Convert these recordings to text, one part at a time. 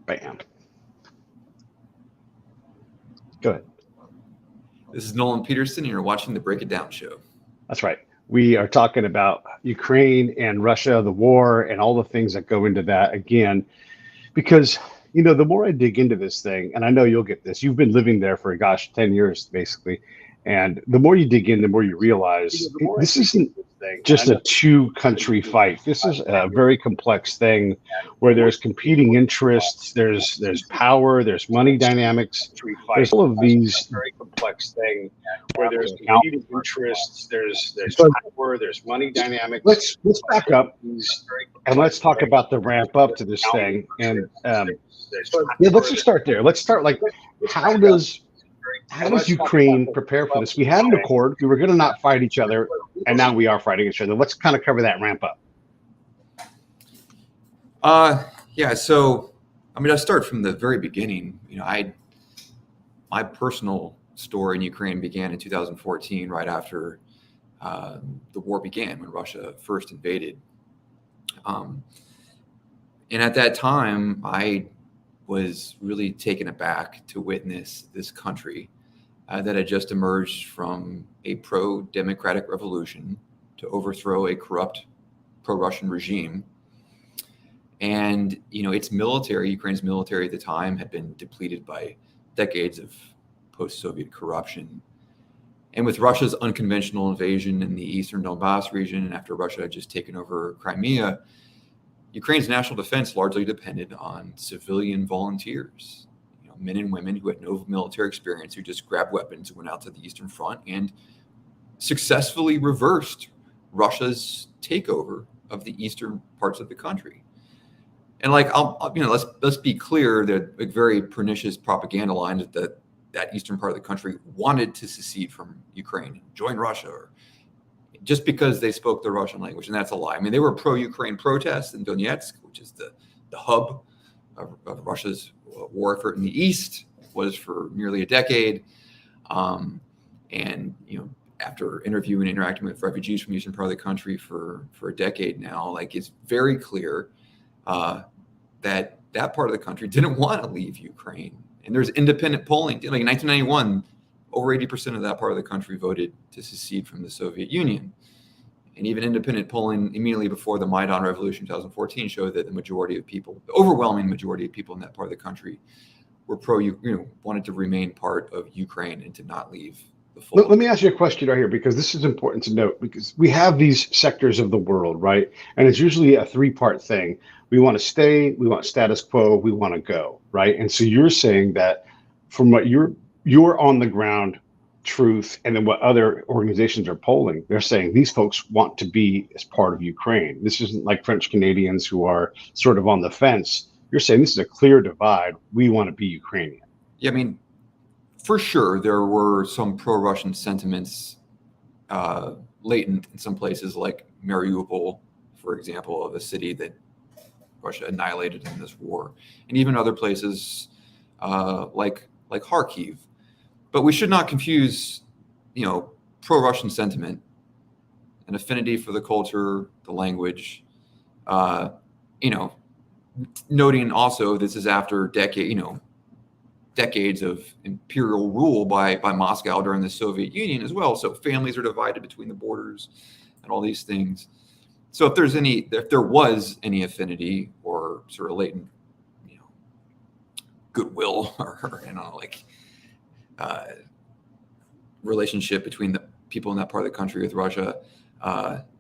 Bam. Go ahead. This is Nolan Peterson, and you're watching the Break It Down show. That's right. We are talking about Ukraine and Russia, the war, and all the things that go into that again, because, you know, the more I dig into this thing, and I know you'll get this, you've been living there for, 10 years, basically. And the more you dig in, the more you realize this isn't just a two-country fight. This is a very complex thing where there's competing interests, there's power, there's money dynamics, there's all of these very complex thing where there's competing interests, there's power, there's money dynamics. Let's back up and let's talk about the ramp up to this thing. And let's just start there. Let's start how does Ukraine prepare for this? We had an accord. We were going to not fight each other, and now we are fighting each other. Let's kind of cover that ramp up. Yeah. So, I mean, I start from the very beginning. You know, my personal story in Ukraine began in 2014, right after the war began, when Russia first invaded. And at that time, I was really taken aback to witness this country that had just emerged from a pro-democratic revolution to overthrow a corrupt pro-Russian regime. And, you know, its military, Ukraine's military at the time, had been depleted by decades of post-Soviet corruption. And with Russia's unconventional invasion in the eastern Donbass region, and after Russia had just taken over Crimea, Ukraine's national defense largely depended on civilian volunteers, you know, men and women who had no military experience, who just grabbed weapons and went out to the Eastern Front and successfully reversed Russia's takeover of the eastern parts of the country. And let's be clear that a very pernicious propaganda line that eastern part of the country wanted to secede from Ukraine, join Russia, or just because they spoke the Russian language, and that's a lie. I mean, they were pro-Ukraine protests in Donetsk, which is the hub of Russia's war effort in the east, was for nearly a decade. And, you know, after interviewing and interacting with refugees from the eastern part of the country for a decade now, it's very clear that part of the country didn't want to leave Ukraine. And there's independent polling. Like in 1991, over 80% of that part of the country voted to secede from the Soviet Union. And even independent polling immediately before the Maidan Revolution in 2014 showed that the overwhelming majority of people in that part of the country were wanted to remain part of Ukraine and to not leave the fold. Let me ask you a question right here, because this is important to note, because we have these sectors of the world, right? And it's usually a three-part thing. We want to stay, we want status quo, we want to go, right? And so you're saying that from what you're on the ground truth, and then what other organizations are polling, they're saying these folks want to be as part of Ukraine. This isn't like French Canadians who are sort of on the fence. You're saying this is a clear divide. We want to be Ukrainian. Yeah, I mean, for sure, there were some pro-Russian sentiments latent in some places, like Mariupol, for example, of a city that Russia annihilated in this war, and even other places like Kharkiv. But we should not confuse, you know, pro-Russian sentiment, an affinity for the culture, the language, you know, noting also this is after decades of imperial rule by Moscow during the Soviet Union as well. So families are divided between the borders and all these things. So if there was any affinity or sort of latent, you know, goodwill or relationship between the people in that part of the country with Russia,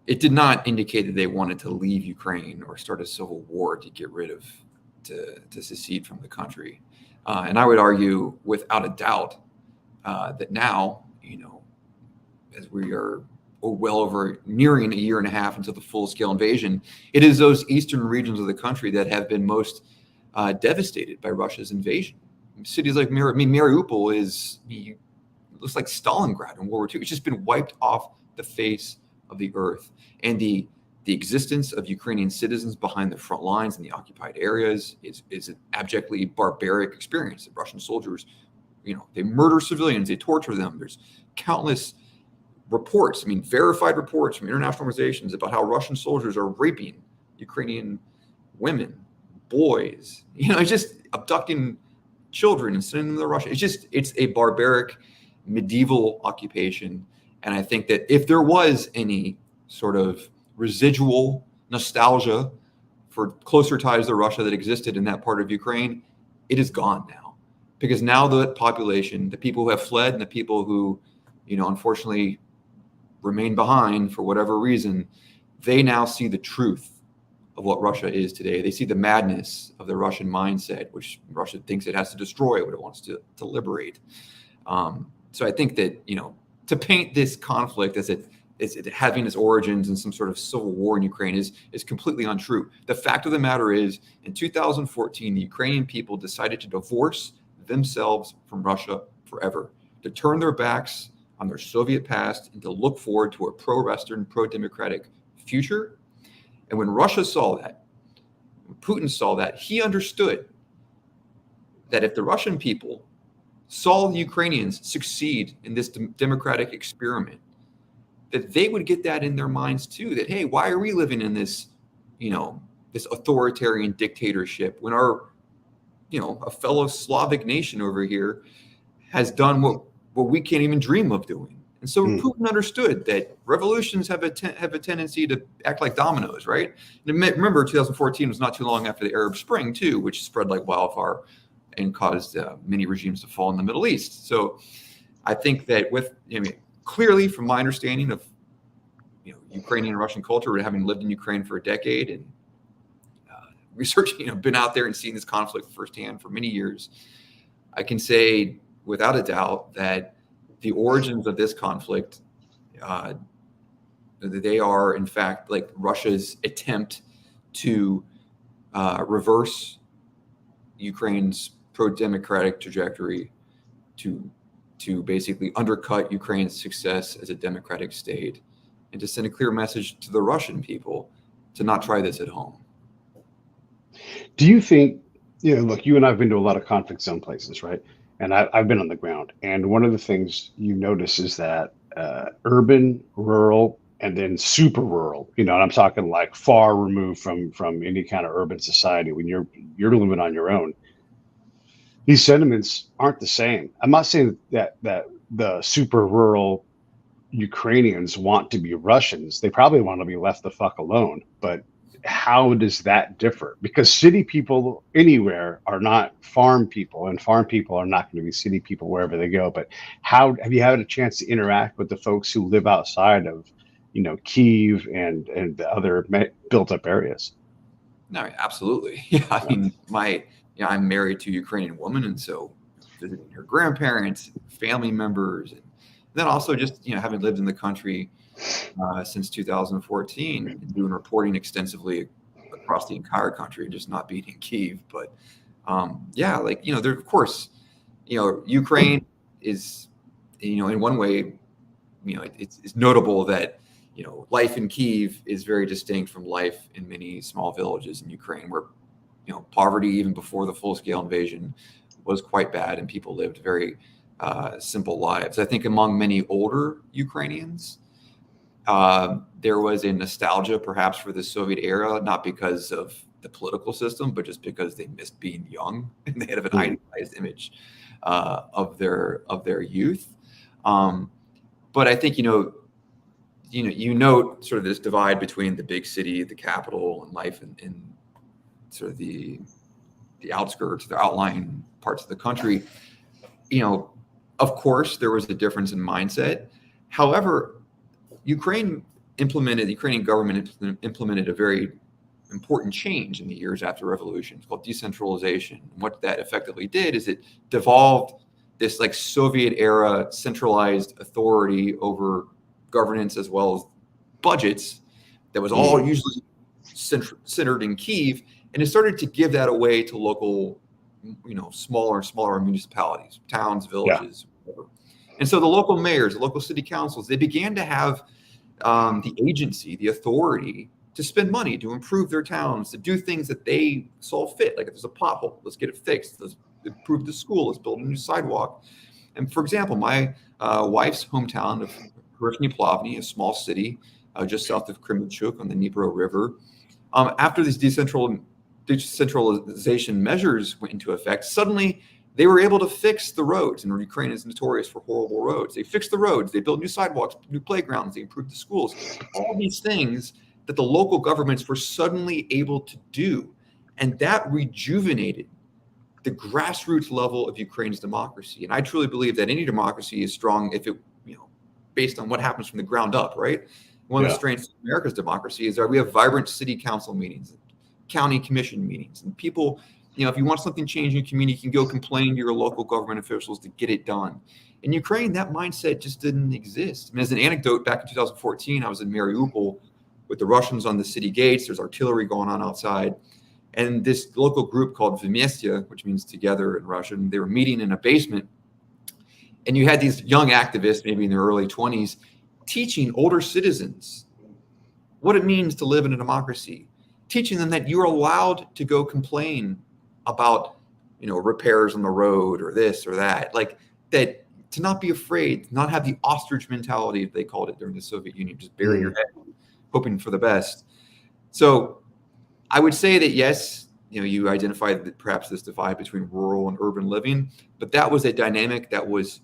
it did not indicate that they wanted to leave Ukraine or start a civil war to secede from the country. And I would argue without a doubt that now, you know, as we are well over nearing a year and a half into the full-scale invasion, it is those eastern regions of the country that have been most devastated by Russia's invasion. Cities like Mariupol looks like Stalingrad in World War II. It's just been wiped off the face of the earth. And the existence of Ukrainian citizens behind the front lines in the occupied areas is an abjectly barbaric experience. The Russian soldiers, you know, they murder civilians, they torture them. There's countless reports, verified reports from international organizations about how Russian soldiers are raping Ukrainian women, boys. It's just abducting children and sending them to Russia. It's a barbaric medieval occupation. And I think that if there was any sort of residual nostalgia for closer ties to Russia that existed in that part of Ukraine, it is gone now. Because now the population, the people who have fled and the people who, unfortunately remain behind for whatever reason, they now see the truth of what Russia is today. They see the madness of the Russian mindset, which Russia thinks it has to destroy what it wants to liberate. So I think that, to paint this conflict as it having its origins in some sort of civil war in Ukraine is completely untrue. The fact of the matter is, in 2014, the Ukrainian people decided to divorce themselves from Russia forever, to turn their backs on their Soviet past and to look forward to a pro-Western, pro-democratic future. And when Russia saw that, when Putin saw that, he understood that if the Russian people saw the Ukrainians succeed in this democratic experiment, that they would get that in their minds too, that, hey, why are we living in this, this authoritarian dictatorship when our, a fellow Slavic nation over here has done what we can't even dream of doing. And so Putin understood that revolutions have a tendency to act like dominoes, right? And remember, 2014 was not too long after the Arab Spring too, which spread like wildfire and caused many regimes to fall in the Middle East. So I think that clearly, from my understanding of Ukrainian and Russian culture, having lived in Ukraine for a decade and researching, been out there and seen this conflict firsthand for many years, I can say without a doubt that the origins of this conflict, they are in fact like Russia's attempt to reverse Ukraine's pro-democratic trajectory, to basically undercut Ukraine's success as a democratic state, and to send a clear message to the Russian people to not try this at home. Do you think, look, you and I have been to a lot of conflict zone places, right? And I've been on the ground. And one of the things you notice is that urban, rural, and then super rural, and I'm talking like far removed from any kind of urban society, when you're living on your own, these sentiments aren't the same. I'm not saying that the super rural Ukrainians want to be Russians. They probably want to be left the fuck alone. But how does that differ? Because city people anywhere are not farm people, and farm people are not going to be city people wherever they go. But how have you had a chance to interact with the folks who live outside of, Kyiv and the other built up areas? No, absolutely. Yeah, I mean, I'm married to a Ukrainian woman, and so visiting her grandparents, family members, and then also just having lived in the country since 2014 and doing reporting extensively across the entire country, just not being in Kyiv. But there, of course, Ukraine is, in one way, it's notable that life in Kyiv is very distinct from life in many small villages in Ukraine, where poverty, even before the full-scale invasion, was quite bad, and people lived very simple lives. I think among many older Ukrainians, there was a nostalgia perhaps for the Soviet era, not because of the political system, but just because they missed being young and they had an idealized image of their youth. But I think you note sort of this divide between the big city, the capital, and life in sort of the outskirts, the outlying parts of the country. Of course, there was a difference in mindset. However, the Ukrainian government implemented a very important change in the years after revolution. It's called decentralization. And what that effectively did is it devolved this like Soviet era centralized authority over governance as well as budgets that was all usually centered in Kyiv, and it started to give that away to local, smaller and smaller municipalities, towns, villages, whatever. And so the local mayors, the local city councils, they began to have the agency, the authority to spend money to improve their towns, to do things that they saw fit. Like if there's a pothole, let's get it fixed. Let's improve the school. Let's build a new sidewalk. And for example, my wife's hometown of Verkhny Plavny, a small city just south of Kremenchuk on the Dnipro River, after this decentralization measures went into effect, suddenly they were able to fix the roads. And Ukraine is notorious for horrible roads. They fixed the roads, they built new sidewalks, new playgrounds, they improved the schools, all these things that the local governments were suddenly able to do. And that rejuvenated the grassroots level of Ukraine's democracy. And I truly believe that any democracy is strong if it, based on what happens from the ground up, right? One of the strengths of America's democracy is that we have vibrant city council meetings, county commission meetings, and people, if you want something changed in your community, you can go complain to your local government officials to get it done. In Ukraine, that mindset just didn't exist. I mean, as an anecdote, back in 2014, I was in Mariupol with the Russians on the city gates. There's artillery going on outside. And this local group called Vmestia, which means together in Russian, they were meeting in a basement. And you had these young activists, maybe in their early 20s, teaching older citizens what it means to live in a democracy, teaching them that you're allowed to go complain about, repairs on the road or this or that, like that, to not be afraid, to not have the ostrich mentality, they called it during the Soviet Union, just bury your head, hoping for the best. So I would say that, yes, you identified that perhaps this divide between rural and urban living, but that was a dynamic that was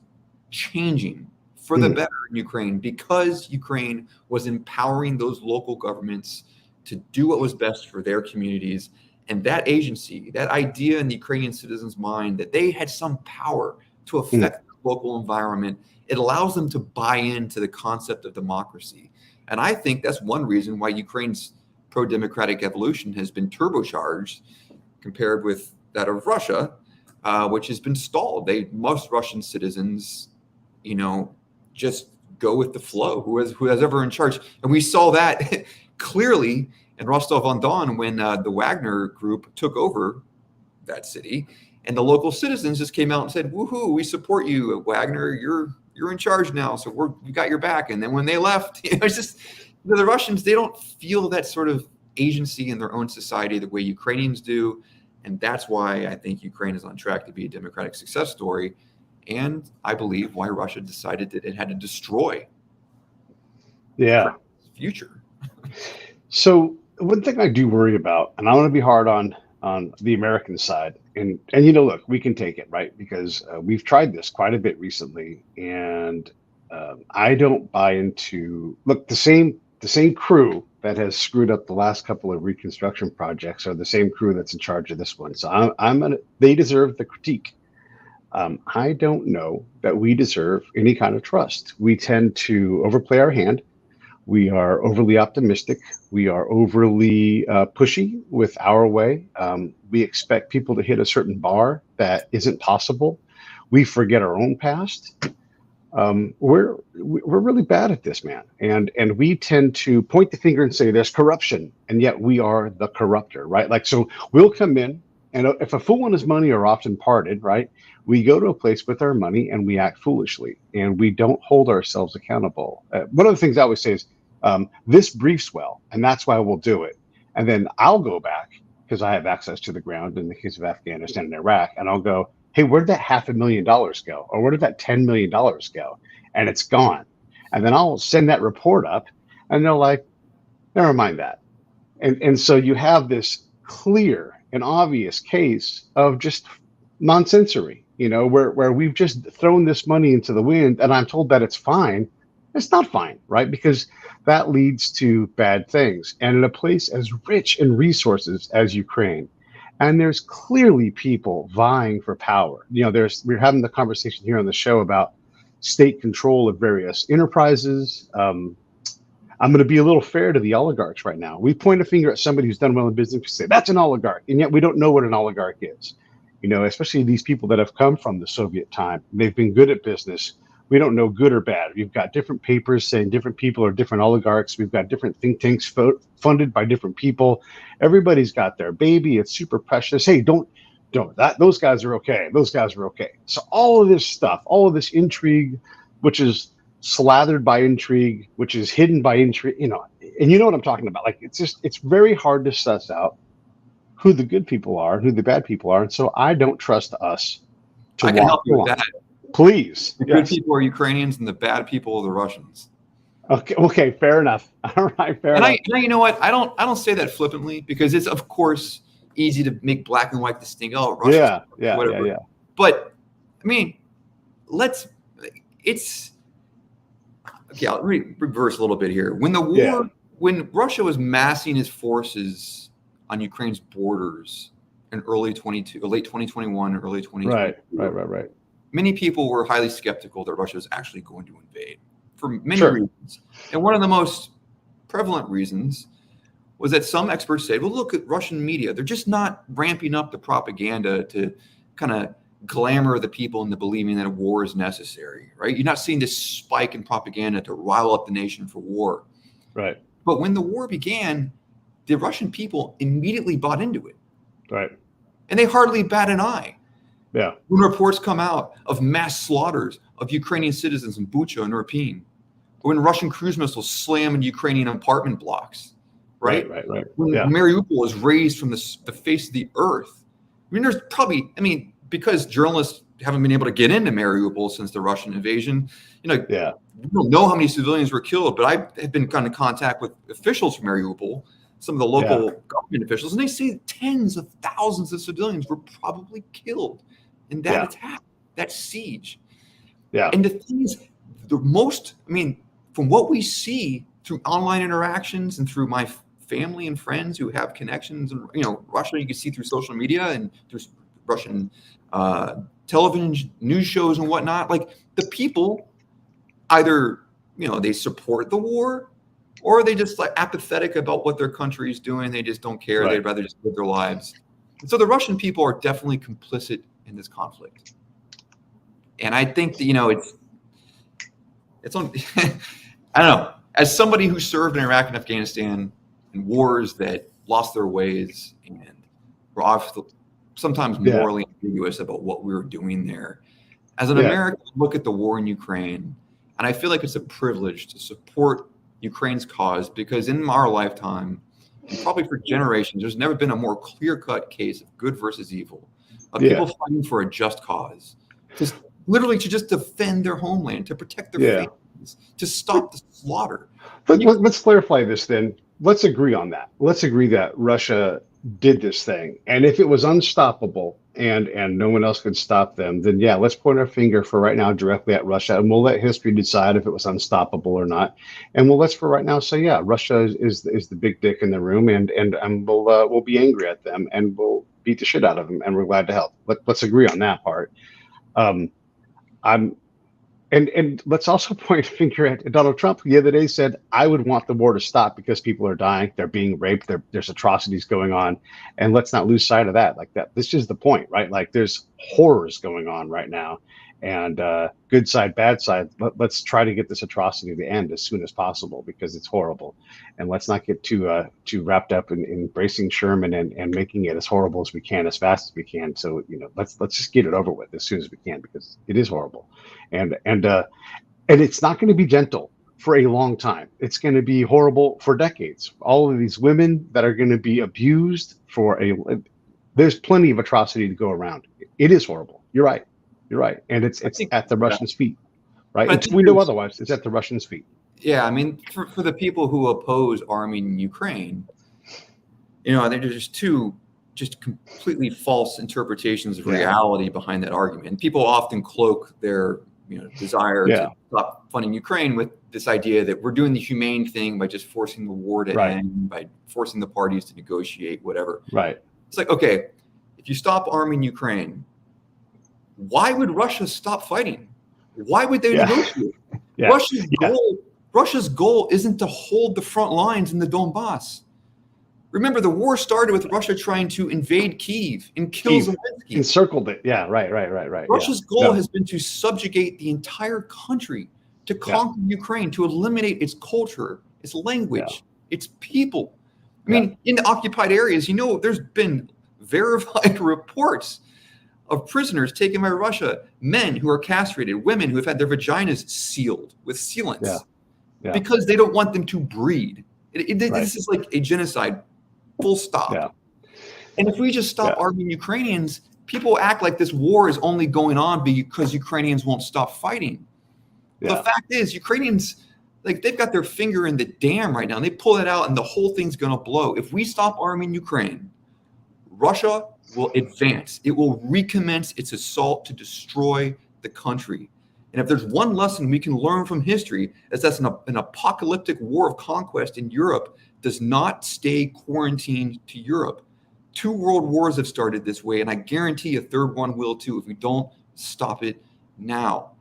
changing for the better in Ukraine, because Ukraine was empowering those local governments to do what was best for their communities. And that agency, that idea in the Ukrainian citizens' mind that they had some power to affect the local environment, it allows them to buy into the concept of democracy. And I think that's one reason why Ukraine's pro-democratic evolution has been turbocharged compared with that of Russia, which has been stalled. Most Russian citizens, just go with the flow, who has ever in charge. And we saw that clearly in Rostov-on-Don when the Wagner group took over that city, and the local citizens just came out and said, "Woohoo! We support you, Wagner. You're in charge now, so we got your back." And then when they left, it's just the Russians. They don't feel that sort of agency in their own society the way Ukrainians do, and that's why I think Ukraine is on track to be a democratic success story. And I believe why Russia decided that it had to destroy Ukraine's future. So one thing I do worry about, and I want to be hard on the American side, and look, we can take it, right? Because we've tried this quite a bit recently, and I don't buy into, look, the same crew that has screwed up the last couple of reconstruction projects are the same crew that's in charge of this one. So they deserve the critique. I don't know that we deserve any kind of trust. We tend to overplay our hand. We are overly optimistic. We are overly pushy with our way. We expect people to hit a certain bar that isn't possible. We forget our own past. We're really bad at this, man. And we tend to point the finger and say there's corruption, and yet we are the corrupter, right? Like, so we'll come in, and if a fool and his money are often parted, right? We go to a place with our money and we act foolishly, and we don't hold ourselves accountable. One of the things I always say is, this briefs well, and that's why we'll do it. And then I'll go back, because I have access to the ground in the case of Afghanistan and Iraq, and I'll go, hey, where did that $500,000 go? Or where did that $10 million go? And it's gone. And then I'll send that report up, and they're like, never mind that. And so you have this clear and obvious case of just nonsensory, where we've just thrown this money into the wind, and I'm told that it's fine. It's not fine, right? Because that leads to bad things. And in a place as rich in resources as Ukraine, and there's clearly people vying for power. We're having the conversation here on the show about state control of various enterprises. I'm going to be a little fair to the oligarchs right now. We point a finger at somebody who's done well in business, we say that's an oligarch, and yet we don't know what an oligarch is. Especially these people that have come from the Soviet time. They've been good at business. We don't know good or bad. We've got different papers saying different people are different oligarchs. We've got different think tanks funded by different people. Everybody's got their baby. It's super precious. Hey, don't those guys are okay. Those guys are okay. So all of this stuff, all of this intrigue, which is slathered by intrigue, which is hidden by intrigue, and you know what I'm talking about. Like, it's very hard to suss out who the good people are and who the bad people are. And so I don't trust us to I can help you with that. Please. The good people are Ukrainians and the bad people are the Russians. Okay, fair enough. All right, fair enough. You know what? I don't say that flippantly, because it's, of course, easy to make black and white distinct. Oh, Russia, whatever. Yeah. But I mean, I'll reverse a little bit here. When Russia was massing its forces on Ukraine's borders in late 2021, early 2022. Right. Many people were highly skeptical that Russia was actually going to invade for many reasons. And one of the most prevalent reasons was that some experts said, well, look at Russian media. They're just not ramping up the propaganda to kind of glamour the people into believing that a war is necessary, right? You're not seeing this spike in propaganda to rile up the nation for war. Right. But when the war began, the Russian people immediately bought into it. Right. And they hardly bat an eye. Yeah. When reports come out of mass slaughters of Ukrainian citizens in Bucha and Irpin, when Russian cruise missiles slam into Ukrainian apartment blocks, right? When Mariupol is razed from the face of the earth. I mean, there's probably, because journalists haven't been able to get into Mariupol since the Russian invasion, we don't know how many civilians were killed, but I have been in contact with officials from Mariupol, some of the local government officials, and they say tens of thousands of civilians were probably killed in that attack, that siege. Yeah. And the thing is, from what we see through online interactions and through my family and friends who have connections in Russia, you can see through social media and through Russian television news shows and whatnot, like the people either they support the war or they just apathetic about what their country is doing. They just don't care. They'd rather just live their lives. And so the Russian people are definitely complicit in this conflict. And I think that, it's on, I don't know, as somebody who served in Iraq and Afghanistan in wars that lost their ways and were sometimes morally ambiguous about what we were doing there. As an American, I look at the war in Ukraine, and I feel like it's a privilege to support Ukraine's cause, because in our lifetime, and probably for generations, there's never been a more clear-cut case of good versus evil, of people fighting for a just cause, to just defend their homeland, to protect their families, to stop the slaughter. But let's clarify this then. Let's agree on that. Let's agree that Russia did this thing. And if it was unstoppable and no one else could stop them, then let's point our finger for right now directly at Russia, and we'll let history decide if it was unstoppable or not. And let's for right now say, Russia is the big dick in the room, and we'll be angry at them and we'll beat the shit out of them, and we're glad to help. Let's agree on that part. And let's also point a finger at Donald Trump, who the other day said, I would want the war to stop because people are dying, they're being raped, there's atrocities going on. And let's not lose sight of that. This is the point, right? There's horrors going on right now, and good side, bad side. Let's try to get this atrocity to end as soon as possible, because it's horrible. And let's not get too wrapped up in embracing Sherman and making it as horrible as we can, as fast as we can. So, let's just get it over with as soon as we can, because it is horrible. And it's not going to be gentle for a long time. It's going to be horrible for decades. All of these women that are going to be abused there's plenty of atrocity to go around. It is horrible. You're right. And it's at the Russians' feet, right? Until we know otherwise, it's at the Russians' feet. Yeah, for the people who oppose arming Ukraine, I think there's just two completely false interpretations of reality behind that argument. And people often cloak their desire to stop funding Ukraine with this idea that we're doing the humane thing by just forcing the war to end, by forcing the parties to negotiate, whatever. Right. It's like, okay, if you stop arming Ukraine, why would Russia stop fighting? Why would they negotiate? Russia's goal isn't to hold the front lines in the Donbass. Remember, the war started with Russia trying to invade Kyiv and kill Zelensky. Encircled it. Yeah, right. Russia's goal has been to subjugate the entire country, to conquer Ukraine, to eliminate its culture, its language, its people. In the occupied areas, there's been verified reports of prisoners taken by Russia, men who are castrated, women who have had their vaginas sealed with sealants because they don't want them to breed. This is like a genocide. Full stop. Yeah. And if we just stop arming Ukrainians, people act like this war is only going on because Ukrainians won't stop fighting. Yeah. The fact is, Ukrainians, they've got their finger in the dam right now, and they pull it out, and the whole thing's going to blow. If we stop arming Ukraine, Russia will advance. It will recommence its assault to destroy the country. And if there's one lesson we can learn from history, is that an apocalyptic war of conquest in Europe does not stay quarantined to Europe. 2 world wars have started this way, and I guarantee a third one will too if we don't stop it now.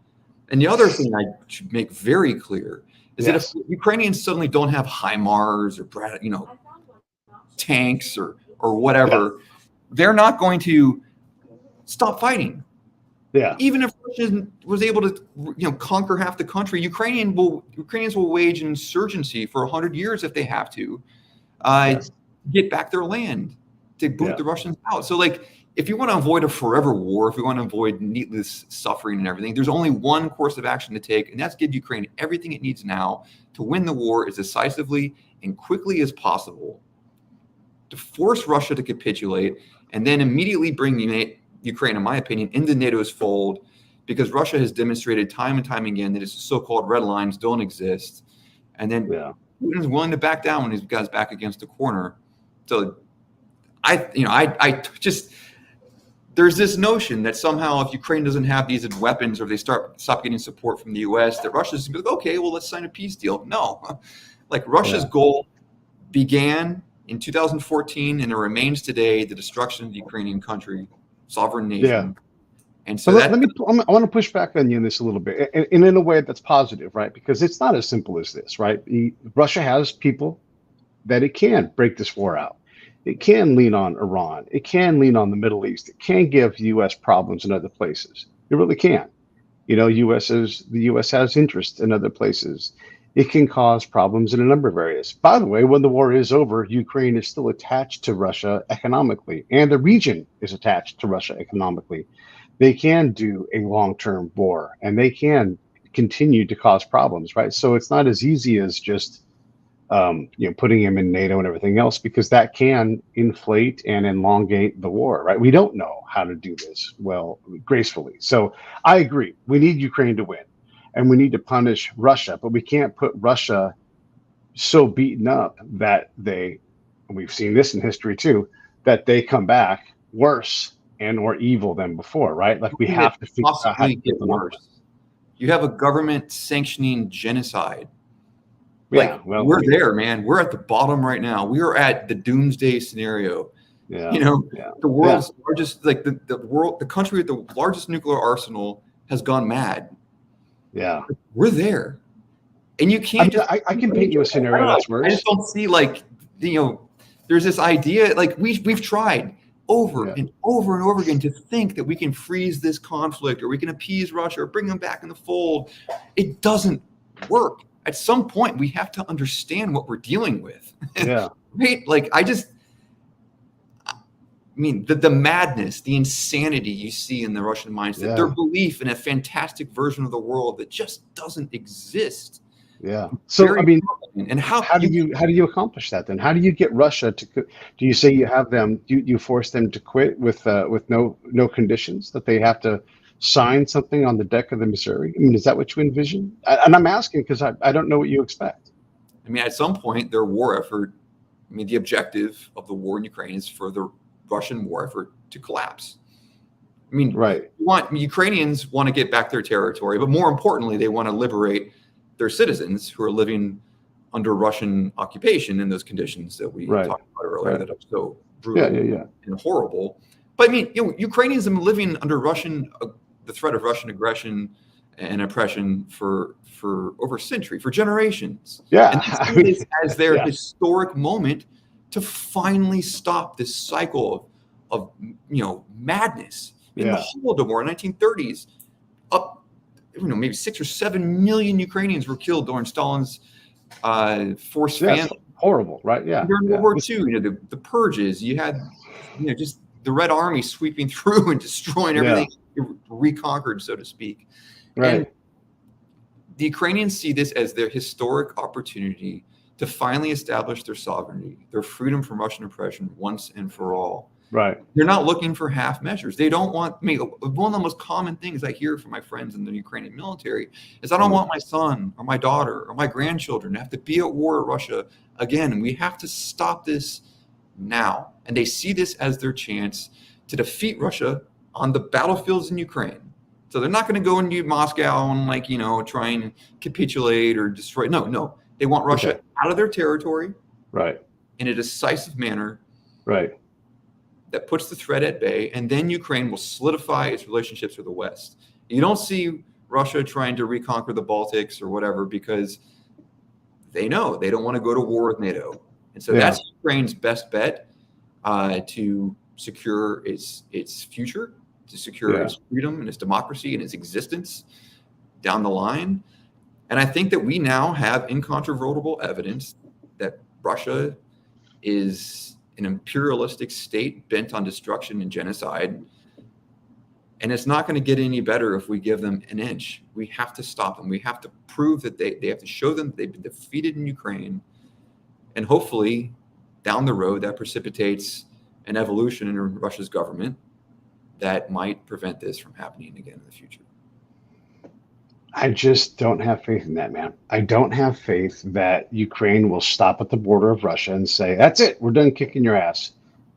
And the other thing I should make very clear is that if Ukrainians suddenly don't have HIMARS or tanks or whatever, they're not going to stop fighting. Yeah. Even if Russia was able to conquer half the country, Ukrainians will wage an insurgency for 100 years if they have to get back their land, to boot the Russians out. So if you want to avoid a forever war, if you want to avoid needless suffering and everything, there's only one course of action to take, and that's give Ukraine everything it needs now to win the war as decisively and quickly as possible, to force Russia to capitulate, and then immediately bring Ukraine, in my opinion, into NATO's fold, because Russia has demonstrated time and time again that its so-called red lines don't exist. And then Putin is willing to back down when he's got back against the corner. So I just, there's this notion that somehow if Ukraine doesn't have these weapons, or they stop getting support from the US, that Russia's going to be like, okay, well, let's sign a peace deal. No, Russia's goal began in 2014, and it remains today, the destruction of the Ukrainian country, sovereign nation. Yeah. And so I want to push back on you on this a little bit, and in a way that's positive, right? Because it's not as simple as this, right? Russia has people that it can break this war out. It can lean on Iran. It can lean on the Middle East. It can give U.S. problems in other places. It really can. The U.S. has interest in other places. It can cause problems in a number of areas. By the way, when the war is over, Ukraine is still attached to Russia economically, and the region is attached to Russia economically. They can do a long-term war, and they can continue to cause problems, right? So it's not as easy as just putting him in NATO and everything else, because that can inflate and elongate the war, right? We don't know how to do this well, gracefully. So I agree. We need Ukraine to win. And we need to punish Russia, but we can't put Russia so beaten up that we've seen this in history too, that they come back worse and more evil than before, right? We have to figure out how to get them worse. You have a government sanctioning genocide. We're there, man. We're at the bottom right now. We are at the doomsday scenario. Yeah. The world's largest, the country with the largest nuclear arsenal has gone mad. Yeah, we're there, and you can't. I can paint you a scenario that's worse. I just don't see there's this idea we've tried over and over and over again to think that we can freeze this conflict, or we can appease Russia, or bring them back in the fold. It doesn't work. At some point, we have to understand what we're dealing with. Yeah, right. The madness, the insanity you see in the Russian mindset, their belief in a fantastic version of the world that just doesn't exist. Yeah. So and how do you accomplish that then? How do you get Russia to? Do you say you have them? You force them to quit with no conditions, that they have to sign something on the deck of the Missouri? Is that what you envision? And I'm asking because I don't know what you expect. At some point, their war effort. The objective of the war in Ukraine is for the Russian war effort to collapse. Right. Ukrainians want to get back their territory, but more importantly, they want to liberate their citizens who are living under Russian occupation in those conditions that we talked about earlier that are so brutal and horrible. But Ukrainians have been living under the threat of Russian aggression and oppression for over a century, for generations. Yeah. And this as their historic moment to finally stop this cycle of madness. In the Holodomor in the 1930s, maybe 6 or 7 million Ukrainians were killed during Stalin's forced famine. Horrible, right? Yeah. During World War II, the purges, you had just the Red Army sweeping through and destroying everything reconquered, so to speak. Right. And the Ukrainians see this as their historic opportunity to finally establish their sovereignty, their freedom from Russian oppression once and for all. Right. They're not looking for half measures. They don't want one of the most common things I hear from my friends in the Ukrainian military is, I don't want my son or my daughter or my grandchildren to have to be at war with Russia again. And we have to stop this now, and they see this as their chance to defeat Russia on the battlefields in Ukraine. So they're not going to go into Moscow and try and capitulate or destroy. No, they want Russia out of their territory, right, in a decisive manner, right, that puts the threat at bay, and then Ukraine will solidify its relationships with the West. You don't see Russia trying to reconquer the Baltics or whatever, because they know they don't want to go to war with NATO. And so that's Ukraine's best bet to secure its future, to secure its freedom and its democracy and its existence down the line. And I think that we now have incontrovertible evidence that Russia is an imperialistic state bent on destruction and genocide. And it's not going to get any better if we give them an inch. We have to stop them. We have to prove that they have to show them they've been defeated in Ukraine. And hopefully down the road that precipitates an evolution in Russia's government that might prevent this from happening again in the future. I just don't have faith in that, man. I don't have faith that Ukraine will stop at the border of Russia and say, that's it, we're done kicking your ass.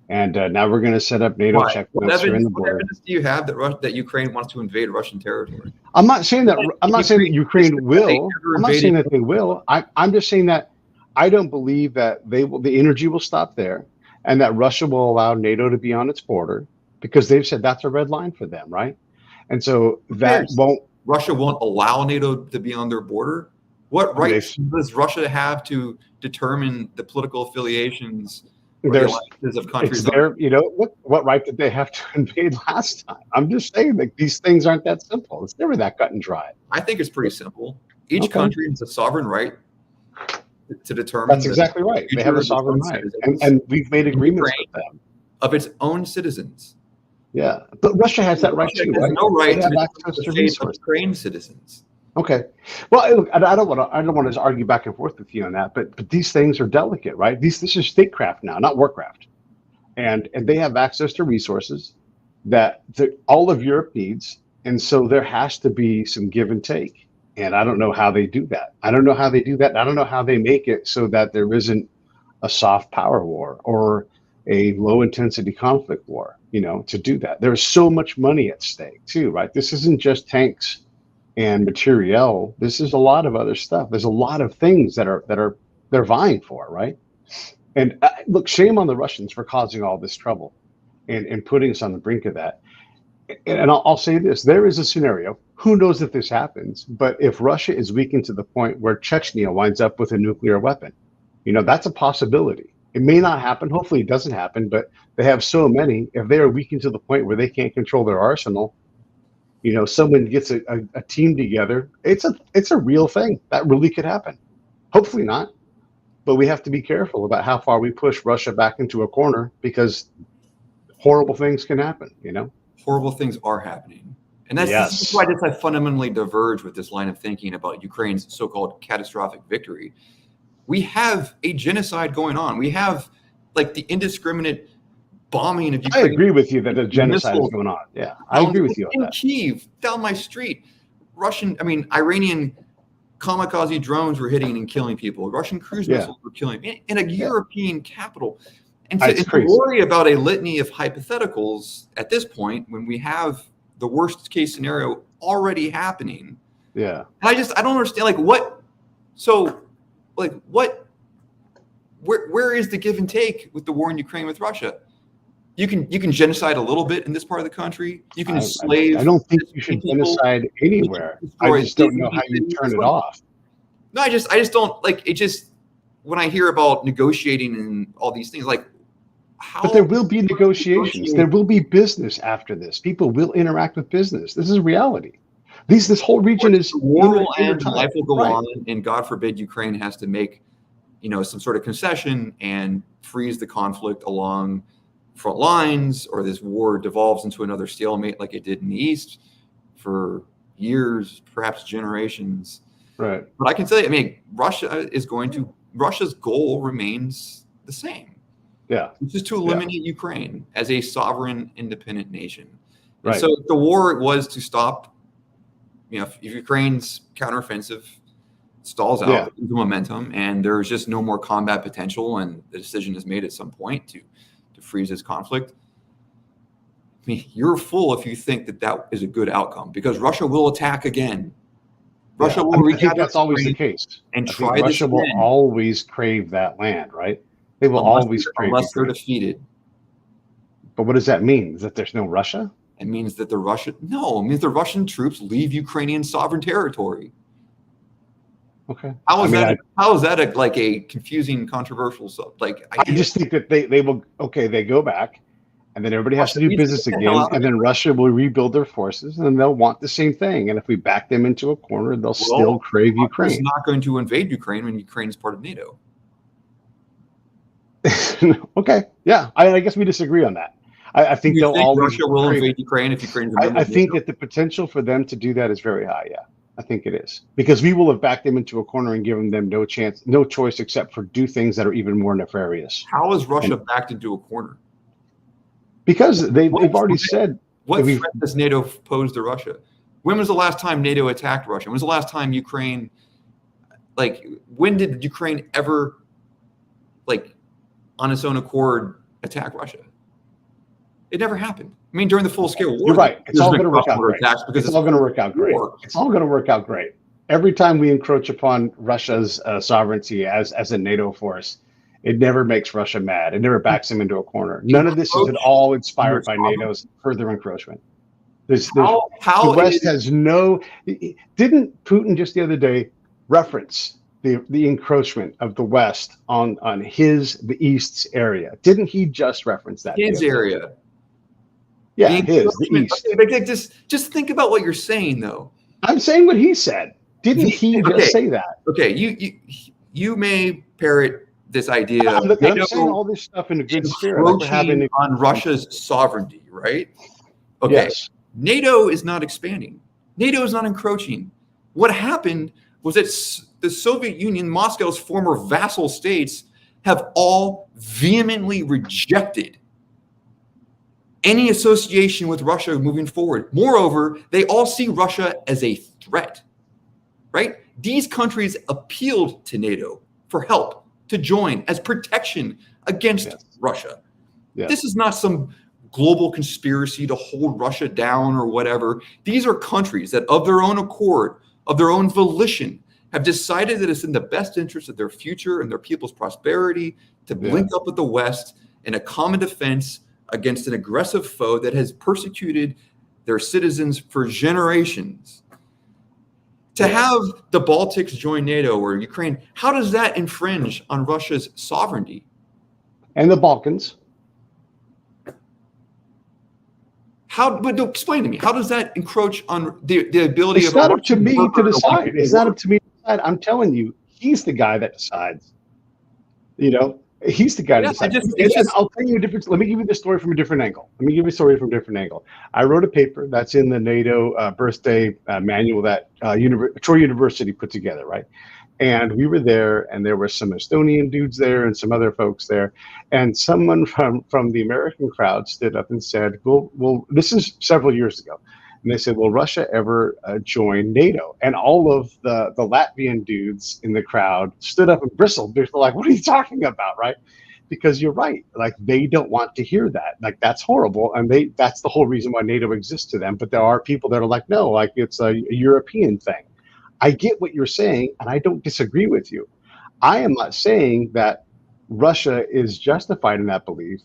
And now we're going to set up NATO checkpoints here in the border. What evidence do you have that Ukraine wants to invade Russian territory? I'm not saying that. I'm not saying that Ukraine will. I'm not saying that they will. I'm just saying that I don't believe that they will. The energy will stop there, and that Russia will allow NATO to be on its border, because they've said that's a red line for them, right? And so that won't. Russia won't allow NATO to be on their border. What right does Russia have to determine the political affiliations of countries? What right did they have to invade last time? I'm just saying that these things aren't that simple. It's never that cut and dry. I think it's pretty simple. Each country has a sovereign right to determine. That's exactly right. They have a sovereign right, and we've made agreements with them of its own citizens. Yeah, but Russia has that right too. Russia has no right to access to resources. Ukraine citizens. Okay, well, look, I don't want to argue back and forth with you on that, but these things are delicate, right? This is statecraft now, not warcraft, and they have access to resources that all of Europe needs, and so there has to be some give and take. And I don't know how they do that. I don't know how they make it so that there isn't a soft power war or a low intensity conflict war. To do that, there's so much money at stake too, right? This isn't just tanks and materiel. This is a lot of other stuff. There's a lot of things that they're vying for, right? And look, shame on the Russians for causing all this trouble and putting us on the brink of that. And I'll say this: there is a scenario. Who knows if this happens? But if Russia is weakened to the point where Chechnya winds up with a nuclear weapon, that's a possibility. It may not happen. Hopefully it doesn't happen, but they have so many. If they are weakened to the point where they can't control their arsenal, someone gets a team together. It's a real thing. That really could happen. Hopefully not, but we have to be careful about how far we push Russia back into a corner, because horrible things can happen, Horrible things are happening. And that's why I fundamentally diverge with this line of thinking about Ukraine's so-called catastrophic victory. We have a genocide going on. We have the indiscriminate bombing of Ukraine. I agree with you that a genocide is going on. Yeah, I agree with you on that. In Kyiv, down my street, Iranian kamikaze drones were hitting and killing people. Russian cruise missiles were killing in a European capital. And to worry about a litany of hypotheticals at this point, when we have the worst case scenario already happening. Yeah. I don't understand what. So. Where is the give and take with the war in Ukraine with Russia? You can genocide a little bit in this part of the country. You can enslave. I don't think you should genocide anywhere. I just don't know how you turn it off. No, I just don't it. Just when I hear about negotiating and all these things, how. But there will be negotiations. There will be business after this. People will interact with business. This is reality. This whole region is war will end, life will go on, and God forbid Ukraine has to make, some sort of concession and freeze the conflict along front lines, or this war devolves into another stalemate like it did in the East for years, perhaps generations. Right. But I can tell you, Russia's goal remains the same. Yeah. Which is to eliminate Ukraine as a sovereign, independent nation. Right. And so the war was to stop. If Ukraine's counteroffensive stalls Yeah. out the momentum, and there's just no more combat potential, and the decision is made at some point to freeze this conflict. I mean, you're a fool if you think that that is a good outcome, because Russia will attack again. Russia will I think that's always the case. And I try think Russia this will again, always crave that land, right? They will always crave unless they're Ukraine. defeated. But what does that mean? Is that there's no Russia? It means that it means the Russian troops leave Ukrainian sovereign territory. Okay. How is that like a confusing, controversial stuff? Like, I just think that they will. Okay, they go back, and then everybody has to do business again, and then Russia will rebuild their forces, and they'll want the same thing. And if we back them into a corner, they'll still crave Ukraine. Russia's not going to invade Ukraine when Ukraine is part of NATO. Okay, yeah, I guess we disagree on that. I think they'll always. Russia will invade Ukraine if Ukraine's a member I think that the potential for them to do that is very high. Yeah, I think it is, because we will have backed them into a corner and given them no choice except for do things that are even more nefarious. How is Russia backed into a corner? Because they've already said. What threat does NATO pose to Russia? When was the last time NATO attacked Russia? When was the last time Ukraine? Like, when did Ukraine ever, like, on its own accord, attack Russia? It never happened. I mean, during the full-scale war, you're right. It's all going to work out great. Because it's all going to work out great. It's all going to work out great. Every time we encroach upon Russia's sovereignty as a NATO force, it never makes Russia mad. It never backs them into a corner. None of this is at all inspired by NATO's further encroachment. The West has no. Didn't Putin just the other day reference the encroachment of the West on the East's area? Didn't he just reference that? His area. Yeah, the East. Okay, just think about what you're saying, though. I'm saying what he said. Didn't he just say that? Okay, you may parrot this idea of I'm saying all this stuff in a good spirit. Like we're having on Russia's sovereignty, right? Okay. Yes. NATO is not expanding. NATO is not encroaching. What happened was that the Soviet Union, Moscow's former vassal states, have all vehemently rejected any association with Russia moving forward. Moreover, they all see Russia as a threat, right? These countries appealed to NATO for help to join as protection against Russia. Yes. This is not some global conspiracy to hold Russia down or whatever. These are countries that of their own accord, of their own volition, have decided that it's in the best interest of their future and their people's prosperity to link up with the West in a common defense against an aggressive foe that has persecuted their citizens for generations. To have the Baltics join NATO or Ukraine, how does that infringe on Russia's sovereignty? And the Balkans. But explain to me, how does that encroach on the ability of... It's not up to me to decide. It's not up to me to decide. I'm telling you, he's the guy that decides. You know, he's the guy that decides. I'll tell you a different... Let me give you the story from a different angle. I wrote a paper that's in the NATO birthday manual that Troy University put together, right? And we were there, and there were some Estonian dudes there and some other folks there. And someone from the American crowd stood up and said, well, this is several years ago. And they said, will Russia ever join NATO? And all of the Latvian dudes in the crowd stood up and bristled. They're like, what are you talking about, right? Because you're right. Like, they don't want to hear that. Like, that's horrible. And that's the whole reason why NATO exists to them. But there are people that are like, no, like it's a European thing. I get what you're saying, and I don't disagree with you. I am not saying that Russia is justified in that belief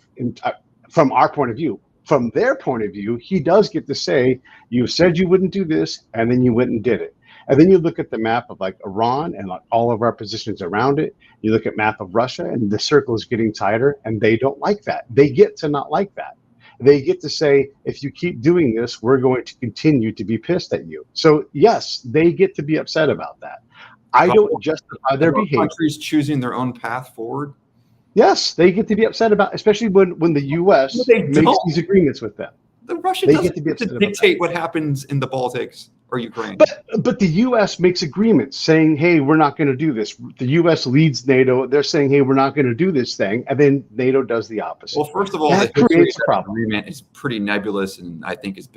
from our point of view. From their point of view, he does get to say, you said you wouldn't do this, and then you went and did it. And then you look at the map of like Iran and like all of our positions around it. You look at map of Russia, and the circle is getting tighter, and they don't like that. They get to not like that. They get to say, if you keep doing this, we're going to continue to be pissed at you. So yes, they get to be upset about that. I don't justify their behavior. Countries choosing their own path forward. Yes, they get to be upset about, especially when the U.S. makes these agreements with them. Russia doesn't get to dictate what happens in the Baltics or Ukraine. But the U.S. makes agreements saying, hey, we're not going to do this. The U.S. leads NATO. They're saying, hey, we're not going to do this thing. And then NATO does the opposite. Well, first of all, that creates a problem. Agreement is pretty nebulous, and I think it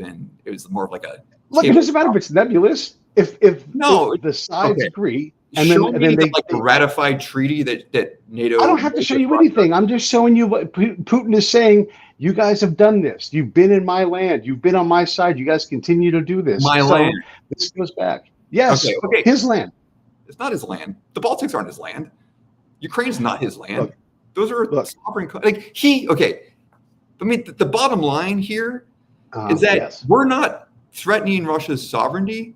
was more of like a... Look, it doesn't matter if it's nebulous. If the sides agree, And Show then me the they ratified treaty that NATO. I don't have to show you anything. I'm just showing you what Putin is saying. You guys have done this. You've been in my land. You've been on my side. You guys continue to do this. My So land. this goes back. Yes, Okay. his land. It's not his land. The Baltics aren't his land. Ukraine's not his land. Look, Those are sovereign. Okay. I mean, the bottom line here is that we're not threatening Russia's sovereignty.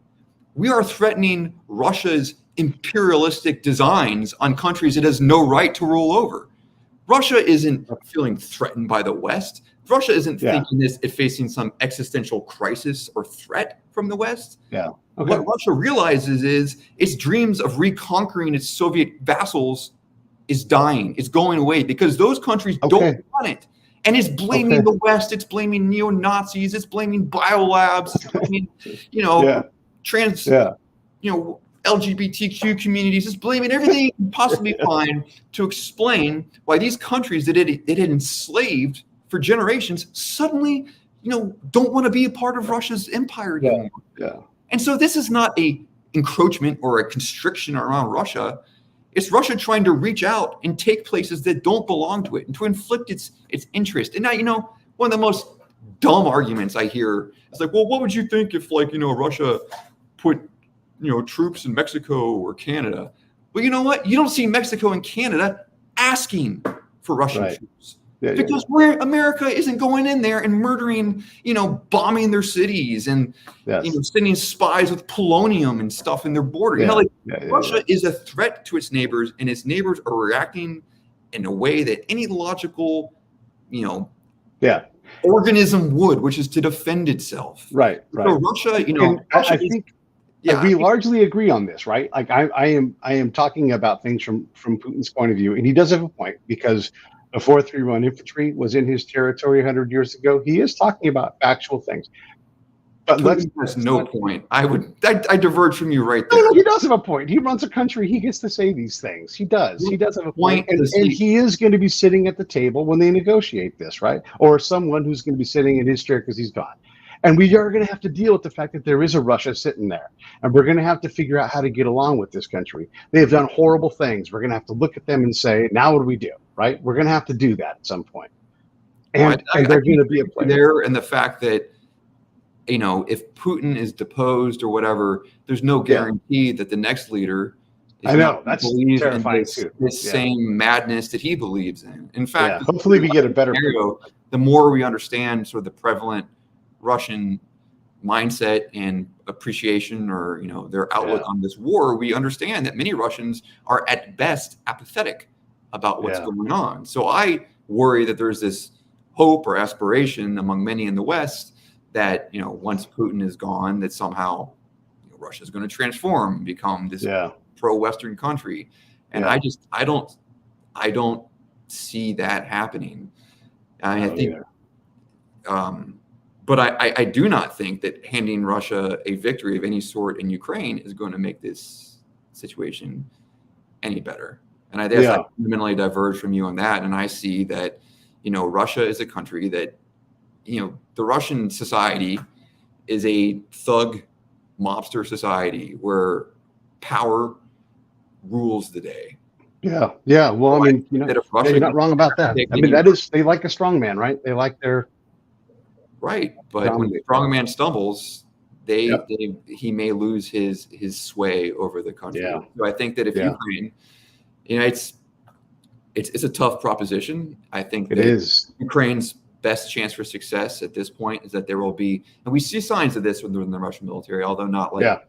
We are threatening Russia's imperialistic designs on countries it has no right to rule over. Russia isn't feeling threatened by the West. Russia isn't thinking it's facing some existential crisis or threat from the West. Yeah. Okay. What Russia realizes is its dreams of reconquering its Soviet vassals is dying. It's going away because those countries don't want it. And it's blaming the West. It's blaming neo-Nazis. It's blaming biolabs. It's blaming, LGBTQ communities. It's blaming everything you can possibly find to explain why these countries that it had enslaved for generations suddenly, don't want to be a part of Russia's empire anymore. Yeah. And so this is not a encroachment or a constriction around Russia. It's Russia trying to reach out and take places that don't belong to it and to inflict its interest. And now, one of the most dumb arguments I hear is like, well, what would you think if Russia put, troops in Mexico or Canada? Well, you know what? You don't see Mexico and Canada asking for Russian troops. Because America isn't going in there and murdering, bombing their cities and sending spies with polonium and stuff in their border. Russia is a threat to its neighbors, and its neighbors are reacting in a way that any logical, organism would, which is to defend itself. Right. So Russia, I think we largely agree on this, right? Like I am talking about things from Putin's point of view, and he does have a point because the 431 infantry was in his territory 100 years ago. He is talking about factual things. But there's no point. I diverge from you right there. No, he does have a point. He runs a country. He gets to say these things. He does. He does have a point. And he is going to be sitting at the table when they negotiate this, right? Or someone who's going to be sitting in his chair because he's gone. And we are going to have to deal with the fact that there is a Russia sitting there. And we're going to have to figure out how to get along with this country. They have done horrible things. We're going to have to look at them and say, now what do we do, right? We're going to have to do that at some point. And they're going to be a player there. And the fact that, if Putin is deposed or whatever, there's no guarantee that the next leader is that's terrifying too. This same madness that he believes in. In fact, hopefully we get a better scenario. The more we understand sort of the prevalent Russian mindset and appreciation or their outlook on this war, we understand that many Russians are at best apathetic about what's going on. So I worry that there's this hope or aspiration among many in the West that once Putin is gone, that somehow Russia is going to transform and become this pro-Western country. And I don't see that happening. I think but I do not think that handing Russia a victory of any sort in Ukraine is going to make this situation any better. And I guess I fundamentally diverge from you on that. And I see that, Russia is a country that, the Russian society is a thug mobster society where power rules the day. Yeah. Well, I mean, you're not wrong about that. I mean, they like a strong man, right? They like their. Right, but when the strong man stumbles, he may lose his sway over the country. Yeah. So I think that if Ukraine, it's a tough proposition. I think that Ukraine's best chance for success at this point is that there will be, and we see signs of this within the Russian military, although not not